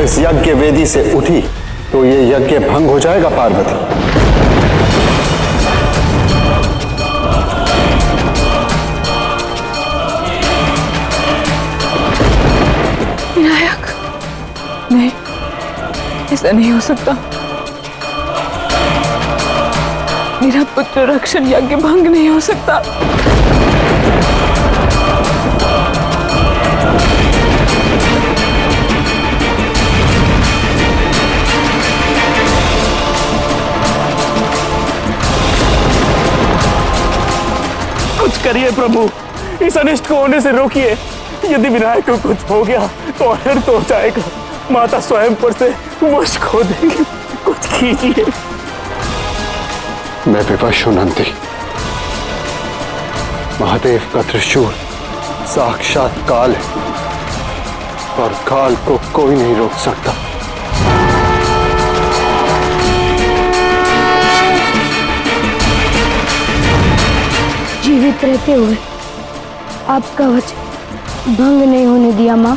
इस यज्ञ वेदी से उठी तो ये यज्ञ भंग हो जाएगा पार्वती। विनायक, नहीं, ऐसा नहीं हो सकता। मेरा पुत्र रक्षण यज्ञ भंग नहीं हो सकता। कुछ करिए प्रभु, इस अनिष्ट को होने से रोकिए। यदि विनायक को कुछ हो गया तो अनर्थ हो जाएगा। माता स्वयं पर से वश खो देंगी। कुछ कीजिए। मैं विवश हूं नंदी। महादेव का त्रिशूल साक्षात काल है और काल को कोई नहीं रोक सकता। जीवित रहते हुए आपका वचन भंग नहीं होने दिया माँ।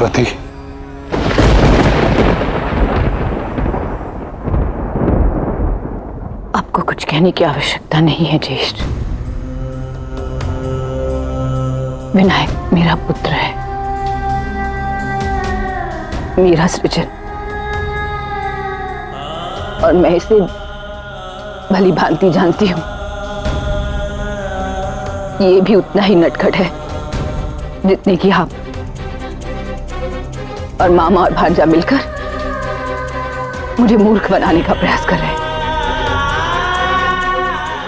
पार्वती, आपको कुछ कहने की आवश्यकता नहीं है ज्येष्ठ। विनायक मेरा पुत्र है, मेरा सृजन, और मैं इसे भली भांति जानती हूं। ये भी उतना ही नटखट है जितने कि आप और मामा और भांजा मिलकर मुझे मूर्ख बनाने का प्रयास कर रहे हैं।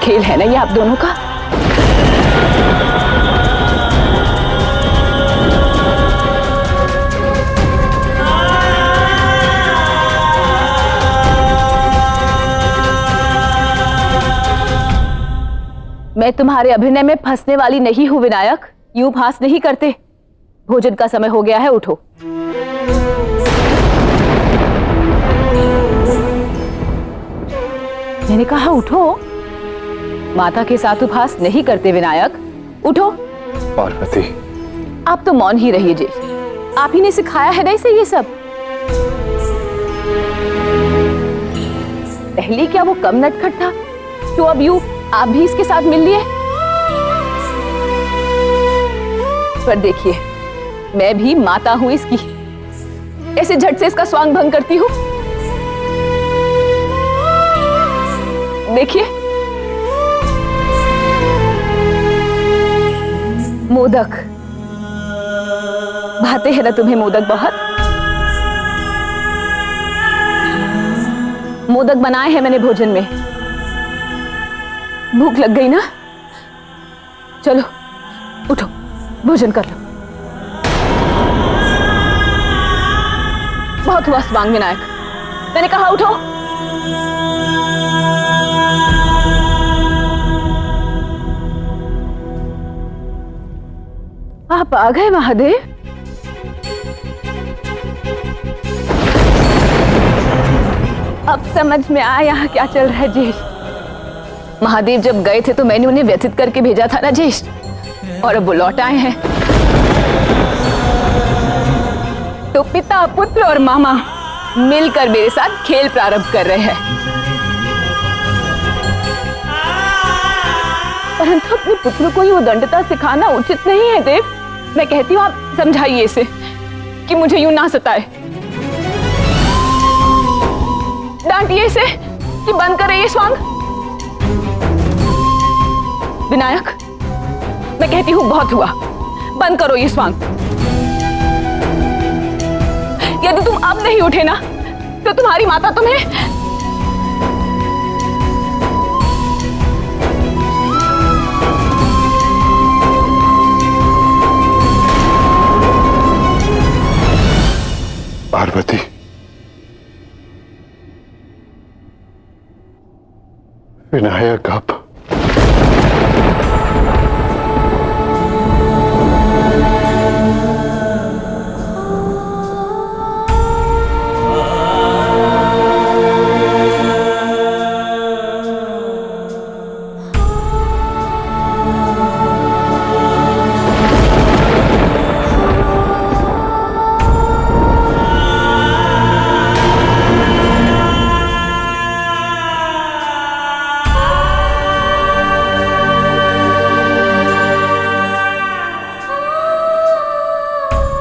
खेल है ना ये आप दोनों का? मैं तुम्हारे अभिनय में फंसने वाली नहीं हूं विनायक। यूं फांस नहीं करते। भोजन का समय हो गया है, उठो। मैंने कहा उठो। माता के साथ उपहास नहीं करते विनायक, उठो। पार्वती, आप तो मौन ही रहिए जी। आप ही ने सिखाया है ना इसे ये सब। पहले क्या वो कम नटखट था तो अब यूं आप भी इसके साथ मिल लिए? पर देखिए, मैं भी माता हूं इसकी। ऐसे झट से इसका स्वांग भंग करती हूं? देखिए, मोदक भाते हैं ना तुम्हें? मोदक बहुत मोदक बनाए हैं मैंने भोजन में। भूख लग गई ना? चलो उठो, भोजन कर लो। बहुत हुआ स्वांग विनायक, मैंने कहा उठो। आप आ गए महादेव? अब समझ में आया यहाँ क्या चल रहा है ज्येष्ठ। महादेव जब गए थे तो मैंने उन्हें व्यथित करके भेजा था ना ज्येष्ठ, और अब वो लौट आए हैं। तो पिता, पुत्र और मामा मिलकर मेरे साथ खेल प्रारंभ कर रहे हैं। परंतु अपने पुत्र को ही वो दंडता सिखाना उचित नहीं है देव। मैं कहती हूँ आप समझाइए इसे कि मुझे यूं ना सताए। डांटिए इसे कि बंद करे ये स्वांग। विनायक, मैं कहती हूँ बहुत हुआ, बंद करो ये स्वांग। यदि तुम अब नहीं उठे ना तो तुम्हारी माता तुम्हें पार्वती, विनायक अब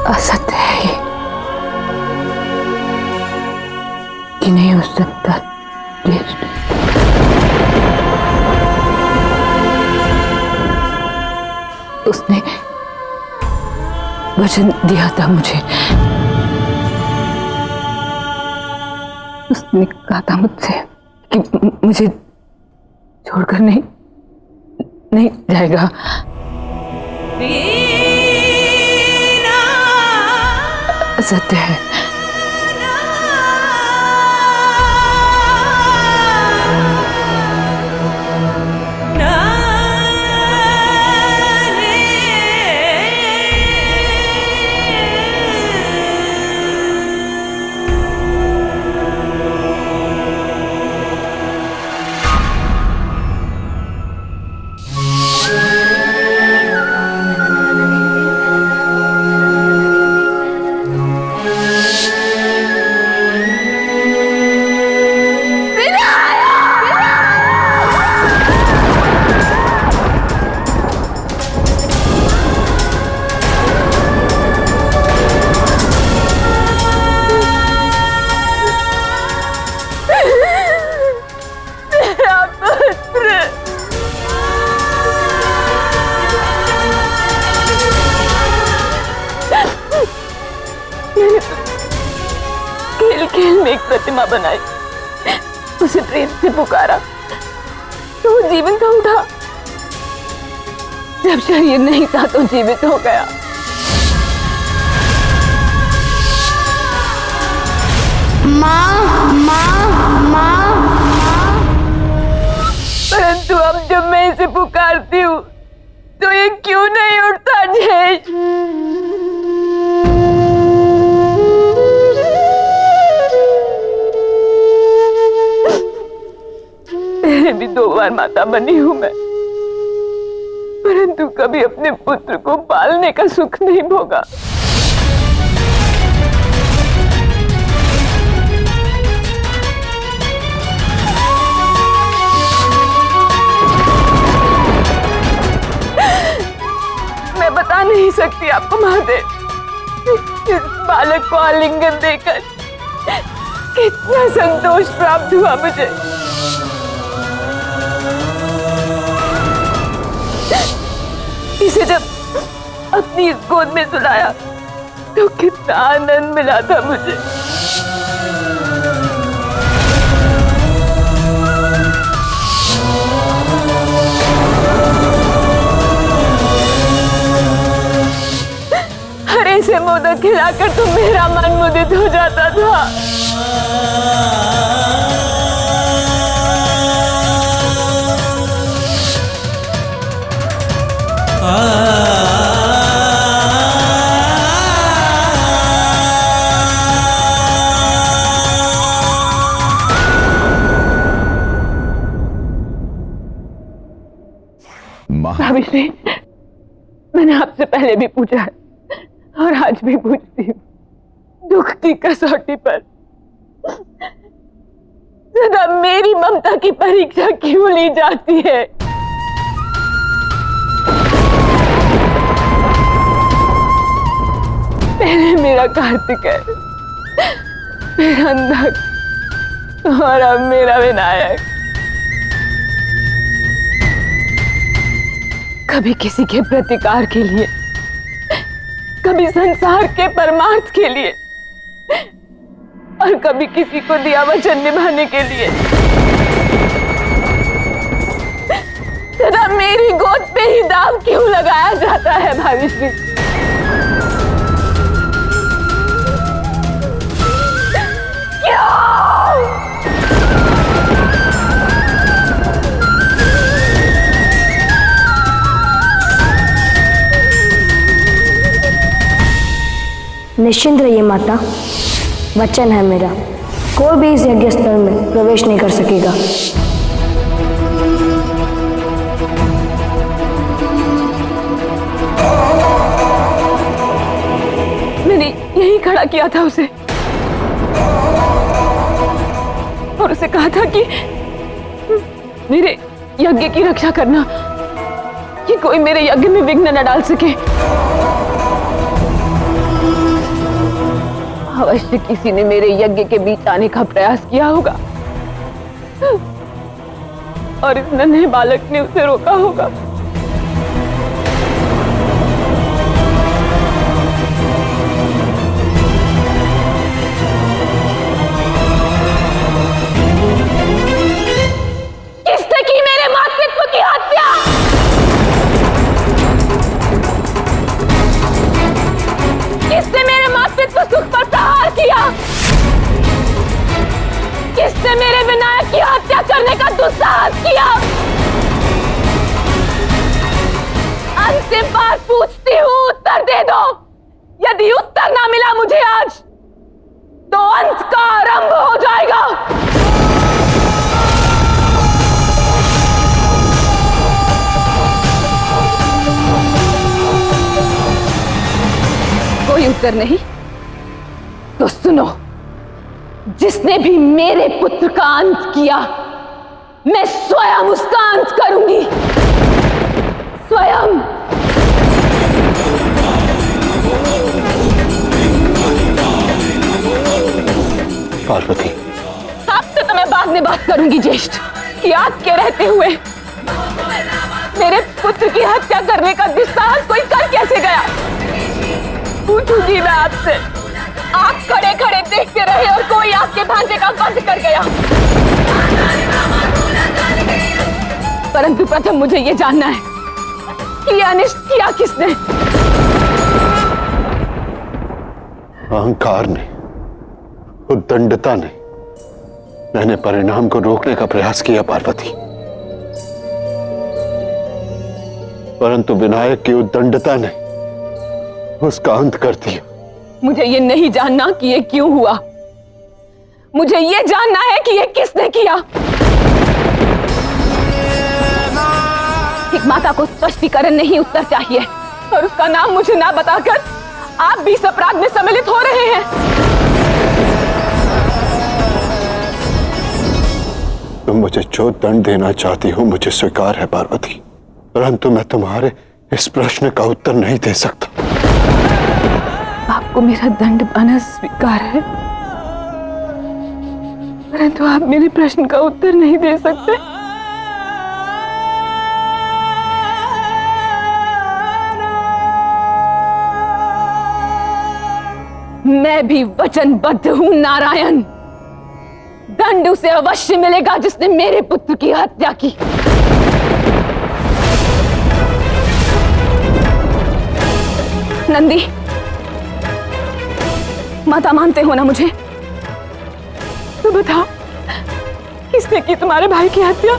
असत्य है ये कि नहीं हो सकता ज्येष्ठ। उसने वचन दिया था मुझे, उसने कहा था मुझसे कि मुझे छोड़कर नहीं जाएगा। सत्य है। खेल में एक प्रतिमा बनाई, उसे प्रेम से पुकारा तो वो जीवित हो उठा। जब शरीर नहीं था तो जीवित हो गया। माँ माँ माँ। परंतु अब जब मैं इसे पुकारती हूँ तो ये क्यों नहीं उठता जयेश? पहले भी 2 बार माता बनी हूँ मैं, परंतु कभी अपने पुत्र को पालने का सुख नहीं भोगा। मैं बता नहीं सकती आपको महादेव, इस बालक को आलिंगन देकर कितना संतोष प्राप्त हुआ मुझे। इसे जब अपनी इस गोद में सुलाया तो कितना आनंद मिला था मुझे। हरे से मोदक खिलाकर तो मेरा मन मुदित हो जाता था। भाभी, मैंने आपसे पहले भी पूछा है और आज भी पूछती हूँ, दुख की कसौटी पर सदा मेरी ममता की परीक्षा क्यों ली जाती है? पहले मेरा कार्तिक है, फिर अंधक और अब मेरा विनायक। कभी किसी के प्रतिकार के लिए, कभी संसार के परमार्थ के लिए और कभी किसी को दिया वचन निभाने के लिए। सदा मेरी गोद पे ही दाव क्यों लगाया जाता है भाभी? निश्चिंत रहिए माता, वचन है मेरा, कोई भी इस यज्ञ स्थल में प्रवेश नहीं कर सकेगा। मैंने यही खड़ा किया था उसे और उसे कहा था कि मेरे यज्ञ की रक्षा करना, कि कोई मेरे यज्ञ में विघ्न न डाल सके। अवश्य किसी ने मेरे यज्ञ के बीच आने का प्रयास किया होगा और इस नन्हे बालक ने उसे रोका होगा। किसने की मेरे मातृत्व की हत्या? किसने मेरे मातृत्व सुख पर प्रहार किया? किसने मेरे विनायक की हत्या करने का दुस्साहस किया? अंतिम बार पूछती हूँ, उत्तर दे दो। यदि उत्तर ना मिला मुझे आज, तो अंत का आरंभ हो जाएगा। कोई उत्तर नहीं तो सुनो, जिसने भी मेरे पुत्र का अंत किया, मैं स्वयं उसका अंत करूंगी, स्वयं। पार्वती, आपसे तो मैं बाद में बात करूंगी ज्येष्ठ, कि आज के रहते हुए मेरे पुत्र की हत्या करने का दुस्साहस कोई कर कैसे गया? पूछूंगी मैं आपसे, आप खड़े खड़े देखते रहे और कोई आपके भांजे का बंद कर गया। परंतु प्रथम मुझे ये जानना है कि ये अनिष्ट किया किसने? अहंकार ने, उद्दंडता ने। मैंने परिणाम को रोकने का प्रयास किया पार्वती, परंतु विनायक की उद्दंडता ने उसका अंत कर दिया। मुझे ये नहीं जानना कि ये क्यों हुआ, मुझे ये जानना है कि ये किसने किया। एक माता को स्पष्टीकरण नहीं, उत्तर चाहिए, और उसका नाम मुझे ना बताकर आप भी इस अपराध में सम्मिलित हो रहे हैं। तुम मुझे जो दंड देना चाहती हो मुझे स्वीकार है पार्वती, परंतु मैं तुम्हारे इस प्रश्न का उत्तर नहीं दे सकता। आपको मेरा दंड पाना स्वीकार है, परंतु आप मेरे प्रश्न का उत्तर नहीं दे सकते। मैं भी वचनबद्ध हूं नारायण। दंड उसे अवश्य मिलेगा जिसने मेरे पुत्र की हत्या की। नंदी, माता मानते हो ना मुझे? तो बताओ, किसने की तुम्हारे भाई की हत्या?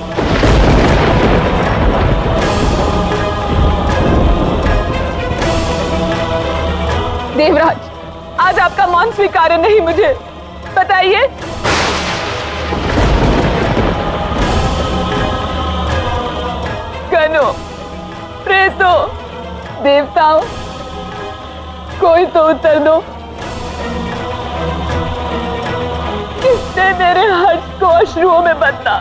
देवराज, आज आपका मौन स्वीकार्य नहीं, मुझे बताइए। गणों, प्रेतों, देवताओं, कोई तो उत्तर दो। किसने मेरे हर्ष को अश्रुओं में बदला?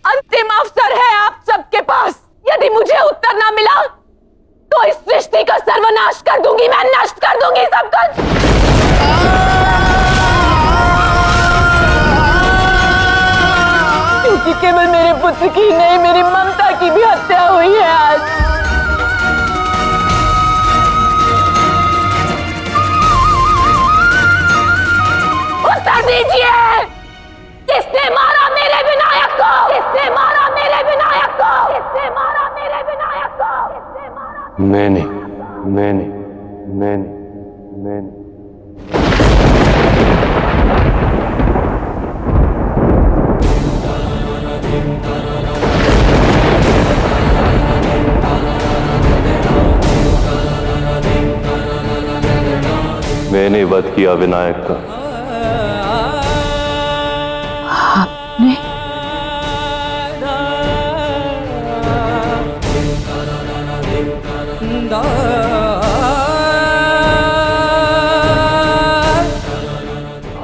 अंतिम अवसर है आप सबके पास। यदि मुझे उत्तर ना मिला तो इस सृष्टि का सर्वनाश कर दूंगी, मैं नष्ट कर दूंगी सब कुछ। क्योंकि केवल मेरे पुत्र की नहीं, मेरी ममता की भी हत्या हुई है आज। उत्तर दीजिए, किसने मारा मेरे विनायक को? किसने मारा मेरे विनायक को? किसने मारा मेरे विनायक को? किसने मारा? मैंने। मैंने वध किया विनायक का। आपने?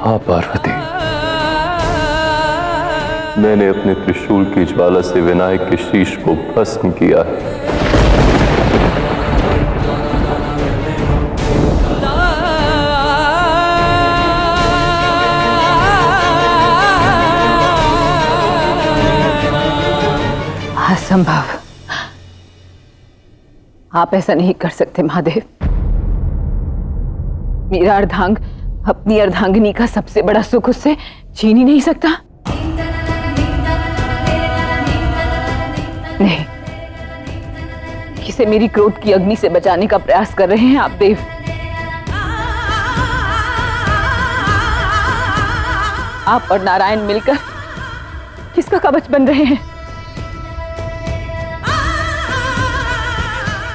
हाँ पार्वती, मैंने अपने त्रिशूल की ज्वाला से विनायक के शीश को भस्म किया है। असंभव, आप ऐसा नहीं कर सकते महादेव। मेरा अर्धांग अपनी अर्धांगिनी का सबसे बड़ा सुख उससे छीन ही नहीं सकता। नहीं, किसे मेरी क्रोध की अग्नि से बचाने का प्रयास कर रहे हैं आप देव। आप और नारायण मिलकर किसका कवच बन रहे हैं?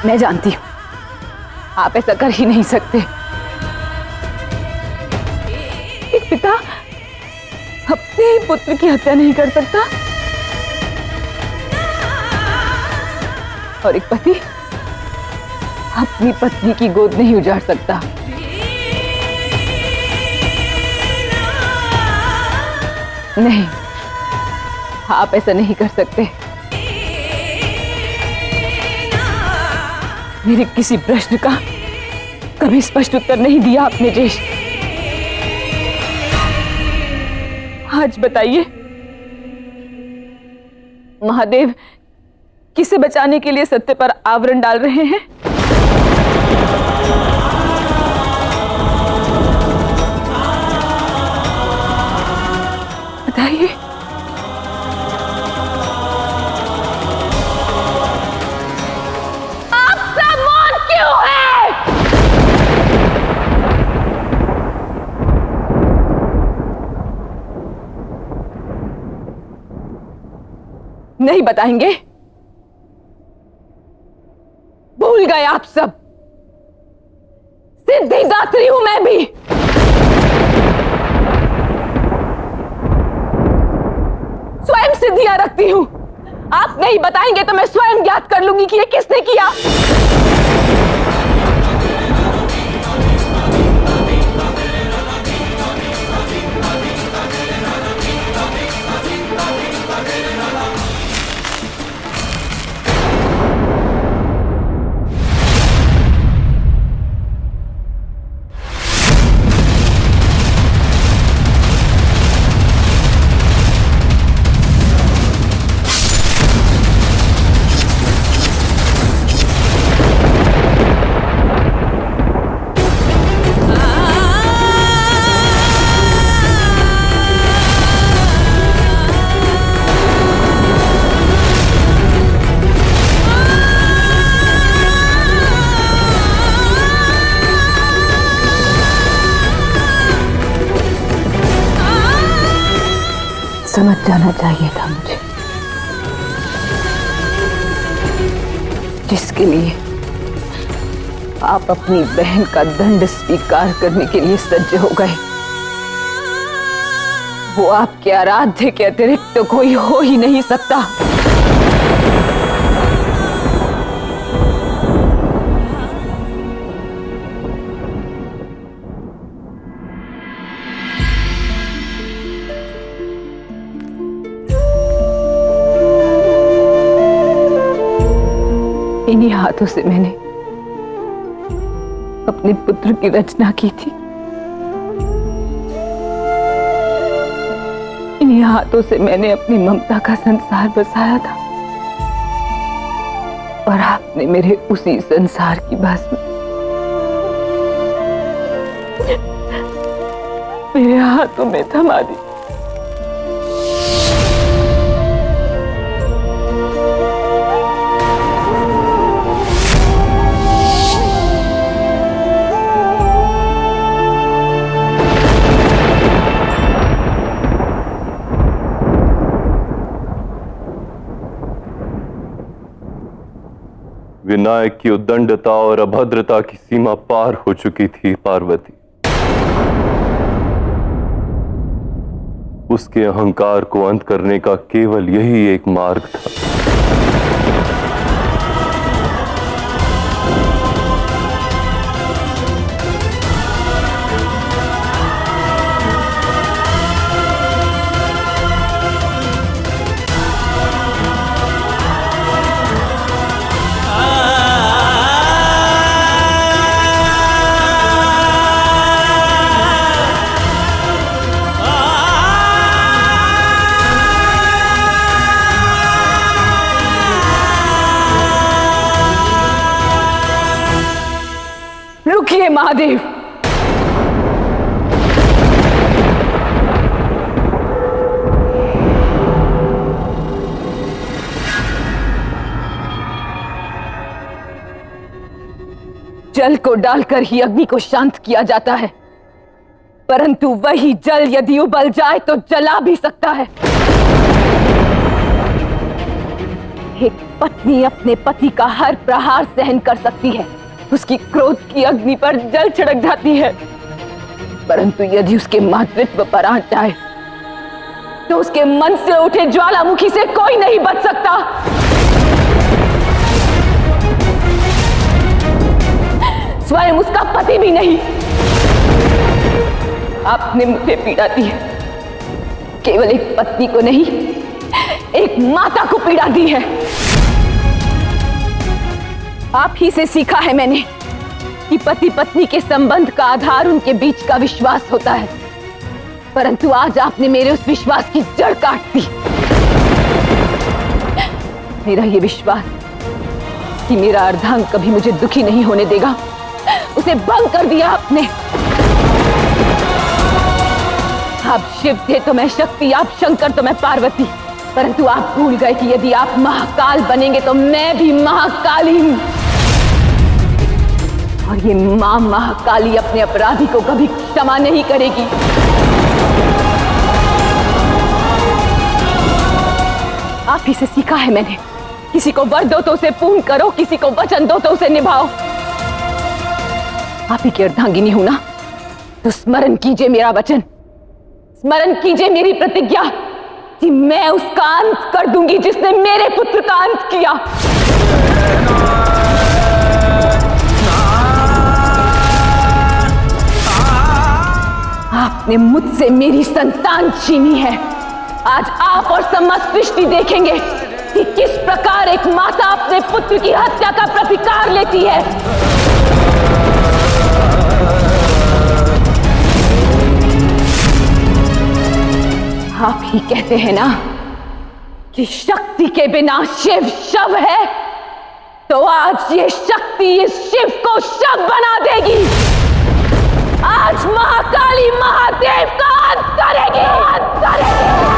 मैं जानती हूं, आप ऐसा कर ही नहीं सकते। एक पिता अपने ही पुत्र की हत्या नहीं कर सकता, और एक पति अपनी पत्नी की गोद नहीं उजाड़ सकता। नहीं, आप ऐसा नहीं कर सकते। मेरे किसी प्रश्न का कभी स्पष्ट उत्तर नहीं दिया आपने जेश। आज बताइए, महादेव किसे बचाने के लिए सत्य पर आवरण डाल रहे हैं? बताइए। आप सब मौन क्यों हैं? नहीं बताएंगे? भूल गए आप सब? सिद्धिदात्री हूं मैं भी। स्वयं सिद्धियां रखती हूं। आप नहीं बताएंगे तो मैं स्वयं ज्ञात कर लूंगी कि ये किसने किया। समझ जाना चाहिए था मुझे, जिसके लिए आप अपनी बहन का दंड स्वीकार करने के लिए सज्ज हो गए, वो आपके आराध्य के अतिरिक्त तो कोई हो ही नहीं सकता। इन्हीं हाथों से मैंने अपने पुत्र की रचना की थी। इन्हीं हाथों से मैंने अपनी ममता का संसार बसाया था और आपने मेरे उसी संसार की भस्म मेरे हाथों में थमा दी। विनायक की उद्दंडता और अभद्रता की सीमा पार हो चुकी थी पार्वती। उसके अहंकार को अंत करने का केवल यही एक मार्ग था। रुकिए महादेव, जल को डालकर ही अग्नि को शांत किया जाता है, परंतु वही जल यदि उबल जाए तो जला भी सकता है। एक पत्नी अपने पति का हर प्रहार सहन कर सकती है, उसकी क्रोध की अग्नि पर जल छिड़क जाती है, परंतु यदि उसके मातृत्व पर आ जाए तो उसके मन से उठे ज्वालामुखी से कोई नहीं बच सकता। स्वयं उसका पति भी नहीं। आपने मुझे पीड़ा दी है, केवल एक पत्नी को नहीं, एक माता को पीड़ा दी है। आप ही से सीखा है मैंने कि पति पत्नी के संबंध का आधार उनके बीच का विश्वास होता है, परंतु आज आपने मेरे उस विश्वास की जड़ काट दी। मेरा ये विश्वास कि मेरा अर्धांग कभी मुझे दुखी नहीं होने देगा, उसे भंग कर दिया आपने। आप शिव थे तो मैं शक्ति, आप शंकर तो मैं पार्वती, परंतु आप भूल गए कि यदि आप महाकाल बनेंगे तो मैं भी महाकाली हूं। और ये मां महाकाली अपने अपराधी को कभी क्षमा नहीं करेगी। आप ही से सीखा है मैंने, किसी को वर दो तो उसे पूर्ण करो, किसी को वचन दो तो उसे निभाओ। आप ही की अर्धांगिनी हूं ना, तो स्मरण कीजिए मेरा वचन, स्मरण कीजिए मेरी प्रतिज्ञा कि मैं उसका अंत कर दूंगी जिसने मेरे पुत्र का अंत किया। आपने मुझसे मेरी संतान छीनी है। आज आप और समस्त सृष्टि देखेंगे कि किस प्रकार एक माता अपने पुत्र की हत्या का प्रतिकार लेती है। आप ही कहते हैं ना कि शक्ति के बिना शिव शव है, तो आज ये शक्ति इस शिव को शव बना देगी। आज महाकाली महादेव का अंत करेगी, अंत करेगी।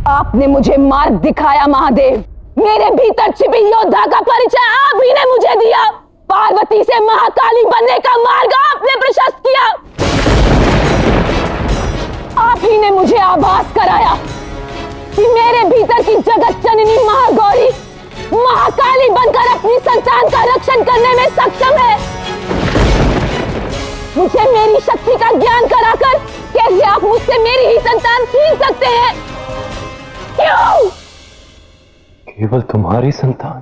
आपने मुझे मार्ग दिखाया महादेव, मेरे भीतर छिपी योद्धा का परिचय आप ही ने मुझे दिया। पार्वती से महाकाली बनने का मार्ग आपने प्रशस्त किया। आप ही ने मुझे आभास कराया कि मेरे भीतर की जगत जननी महागौरी महाकाली बनकर अपनी संतान का रक्षण करने में सक्षम है। मुझे मेरी शक्ति का ज्ञान कराकर कैसे आप मुझसे मेरी ही संतान छीन सकते हैं? क्यों? केवल तुम्हारी संतान?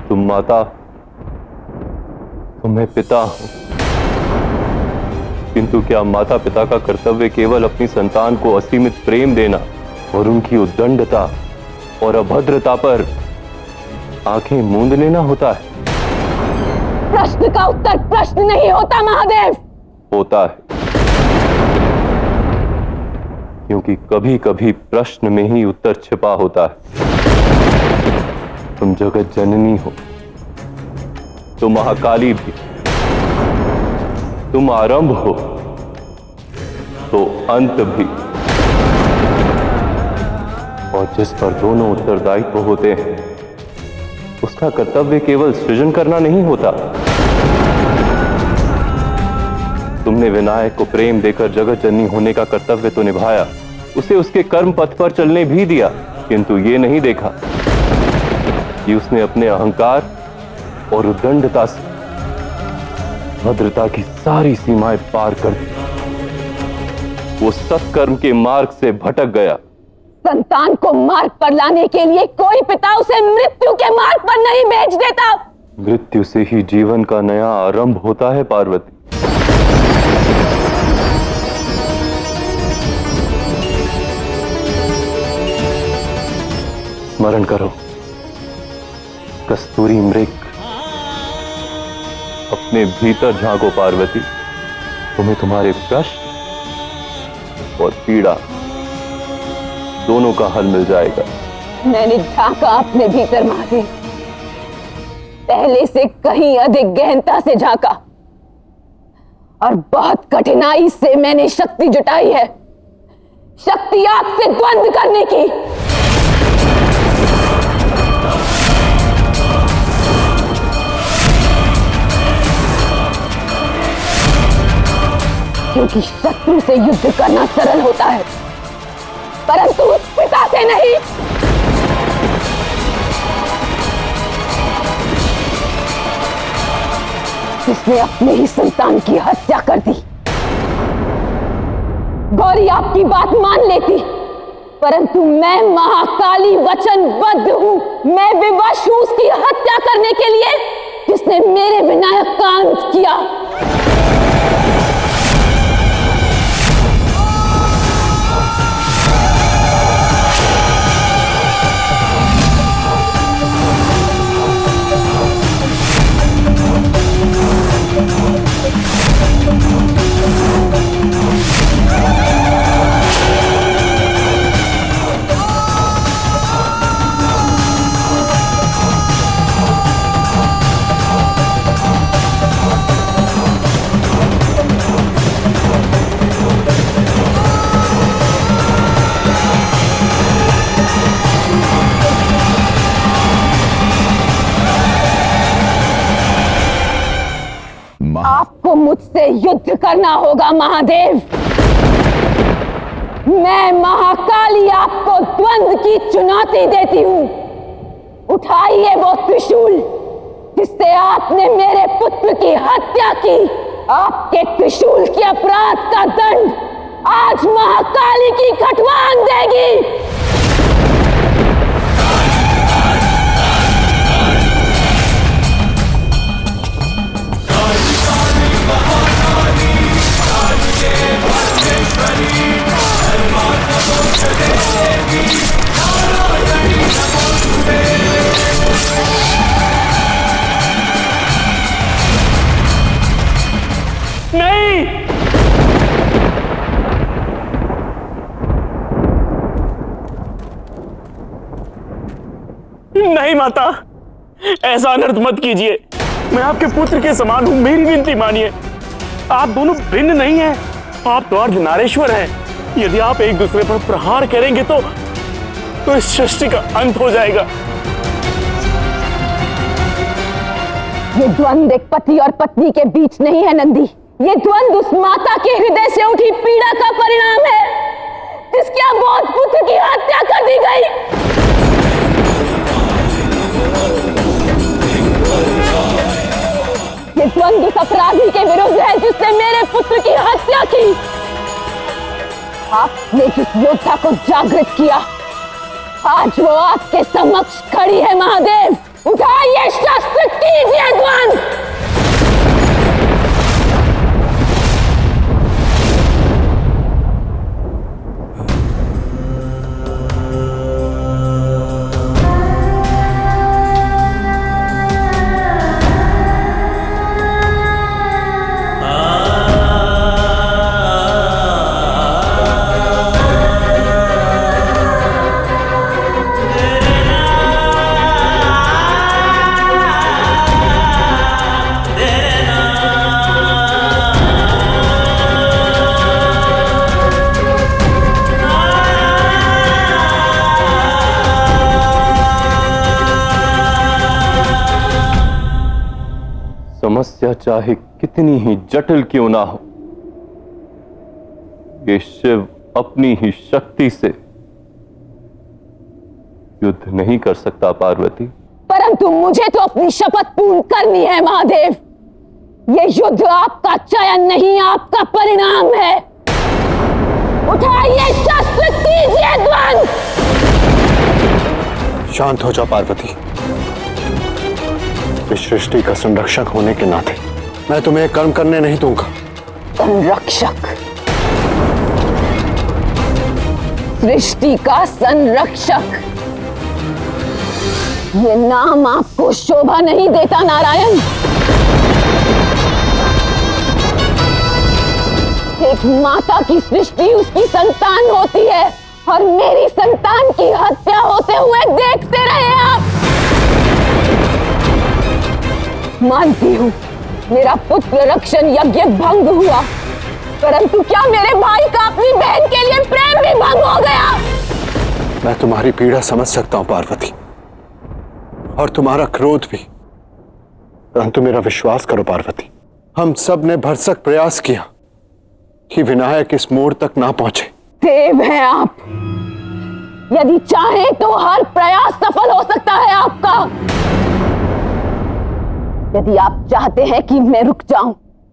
तुम माता, तुम्हें पिता हूं, किंतु क्या माता पिता का कर्तव्य केवल अपनी संतान को असीमित प्रेम देना और उनकी उद्दंडता और अभद्रता पर आंखें मूंद लेना होता है? प्रश्न का उत्तर प्रश्न नहीं होता महादेव। होता है, क्योंकि कभी कभी प्रश्न में ही उत्तर छिपा होता है। तुम जगत जननी हो, तुम महाकाली भी, तुम आरंभ हो तो अंत भी, और जिस पर दोनों उत्तरदायित्व होते हैं उसका कर्तव्य केवल सृजन करना नहीं होता। तुमने विनायक को प्रेम देकर जगत जननी होने का कर्तव्य तो निभाया, उसे उसके कर्म पथ पर चलने भी दिया, किंतु ये नहीं देखा कि उसने अपने अहंकार और उद्दंडता से भद्रता की सारी सीमाएं पार कर दी। वो सत्कर्म के मार्ग से भटक गया। संतान को मार्ग पर लाने के लिए कोई पिता उसे मृत्यु के मार्ग पर नहीं भेज देता। मृत्यु से ही जीवन का नया आरंभ होता है पार्वती। स्मरण करो, कस्तूरी मृग, अपने भीतर झांको पार्वती, तुम्हें तुम्हारे प्रश्न और पीड़ा दोनों का हल मिल जाएगा। मैंने झांका अपने भीतर महादेव, पहले से कहीं अधिक गहनता से झांका और बहुत कठिनाई से मैंने शक्ति जुटाई है, शक्ति आपसे द्वंद्व करने की। क्योंकि शत्रु से युद्ध करना सरल होता है, परंतु उस पिता से नहीं। जिसने अपने ही संतान की हत्या कर दी। गौरी आपकी बात मान लेती, परंतु मैं महाकाली वचनबद्ध हूं। मैं विवश हूं उसकी हत्या करने के लिए जिसने मेरे विनायक का अंत किया। आपको मुझसे युद्ध करना होगा महादेव। मैं महाकाली आपको द्वंद्व की चुनौती देती हूं। उठाइए वो त्रिशूल जिससे आपने मेरे पुत्र की हत्या की। आपके त्रिशूल के अपराध का दंड आज महाकाली की खटवान देगी। नहीं माता, ऐसा अनर्थ मत कीजिए। मैं आपके पुत्र के समान हूं, मेरी विनती मानिए। आप दोनों भिन्न नहीं हैं, आप तो अर्धनारेश्वर हैं। यदि आप एक दूसरे पर प्रहार करेंगे तो इस सृष्टि का अंत हो जाएगा। ये द्वंद्व एक पति और पत्नी के बीच नहीं है नंदी। ये द्वंद्व उस माता के हृदय से उठी पीड़ा का परिणाम है जिसके अबोध पुत्र की हत्या कर दी गई। ये द्वंद्व उस अपराधी के विरुद्ध है जिसने मेरे पुत्र की हत्या की। आपने जिस योद्धा को जागृत किया, आज वो आपके समक्ष खड़ी है महादेव। उठाइए शस्त्र, कीजिए द्वंद्व। समस्या चाहे कितनी ही जटिल क्यों ना हो, ये शिव अपनी ही शक्ति से युद्ध नहीं कर सकता पार्वती। परंतु मुझे तो अपनी शपथ पूर्ण करनी है महादेव। ये युद्ध आपका चयन नहीं, आपका परिणाम है। उठाइए शस्त्र, कीजिए द्वंद्व। शांत हो जाओ पार्वती। इस सृष्टि का संरक्षक होने के नाते मैं तुम्हें कर्म करने नहीं दूंगा। संरक्षक? सृष्टि का संरक्षक, ये नाम आपको शोभा नहीं देता नारायण। एक माता की सृष्टि उसकी संतान होती है और मेरी संतान की हत्या होते हुए देखते रहे आप। मानती हूँ मेरा पुत्र रक्षण यज्ञ भंग हुआ, परंतु क्या मेरे भाई का अपनी बहन के लिए प्रेम भी भंग हो गया? मैं तुम्हारी पीड़ा समझ सकता हूं पार्वती, और तुम्हारा क्रोध भी, परंतु मेरा विश्वास करो पार्वती, हम सब ने भरसक प्रयास किया कि विनायक इस मोड़ तक ना पहुंचे। देव हैं आप, यदि चाहे तो हर प्रयास सफल हो सकता है आपका। यदि आप चाहते हैं कि मैं रुक जाऊं,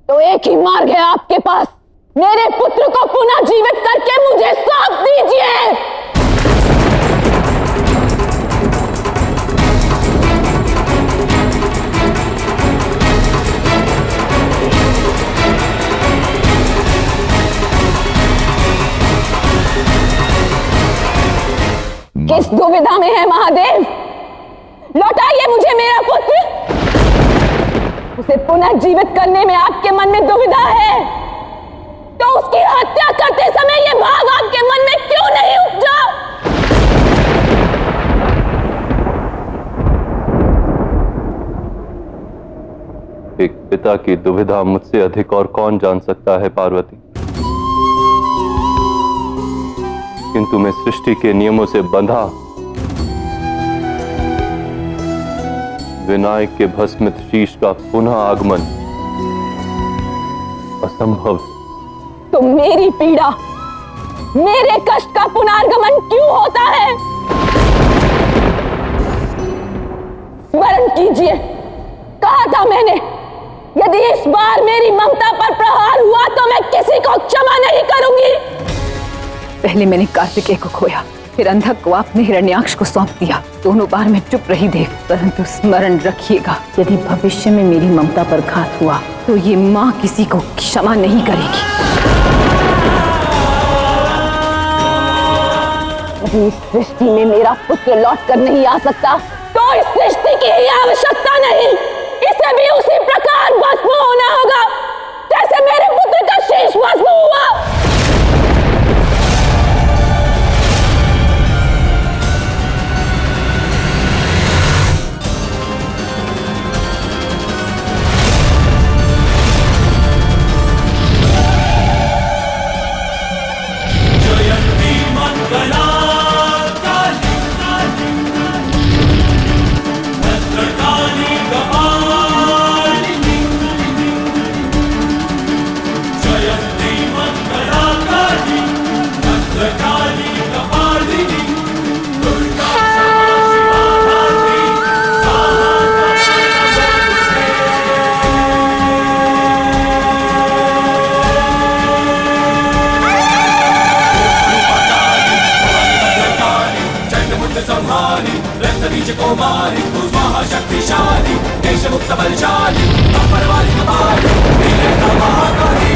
तो एक ही मार्ग है आपके पास, मेरे पुत्र को पुनः जीवित करके मुझे सौंप दीजिए। किस दुविधा में है महादेव? लौटाइए मुझे मेरा पुत्र। उसे पुनः जीवित करने में आपके मन में दुविधा है, तो उसकी हत्या करते समय यह भाव आपके मन में क्यों नहीं उपजा? एक पिता की दुविधा मुझसे अधिक और कौन जान सकता है पार्वती, किंतु मैं सृष्टि के नियमों से बंधा विनायक के भस्मित शीश का पुनः आगमन असंभव। तो मेरी पीड़ा, मेरे कष्ट का पुनर्गमन क्यों होता है? स्मरण कीजिए, कहा था मैंने, यदि इस बार मेरी ममता पर प्रहार हुआ तो मैं किसी को क्षमा नहीं करूंगी। पहले मैंने कार्तिकेय को खोया, फिर अंधक को आपने हिरण्याक्ष को सौंप दिया। दोनों बार मैं चुप रही देव, परंतु स्मरण रखिएगा, यदि भविष्य में मेरी ममता पर घात हुआ तो ये माँ किसी को क्षमा नहीं करेगी। यदि इस सृष्टि में मेरा पुत्र लौट कर नहीं आ सकता, तो इस सृष्टि की ही आवश्यकता नहीं, इसे भी उसी प्रकार भस्म होना होगा जैसे मेरे पुत्र का शीश भस्म हुआ। कुमारी महाशक्तिशाली देश मुक्त बलशाली परवाली कपाली महाकाली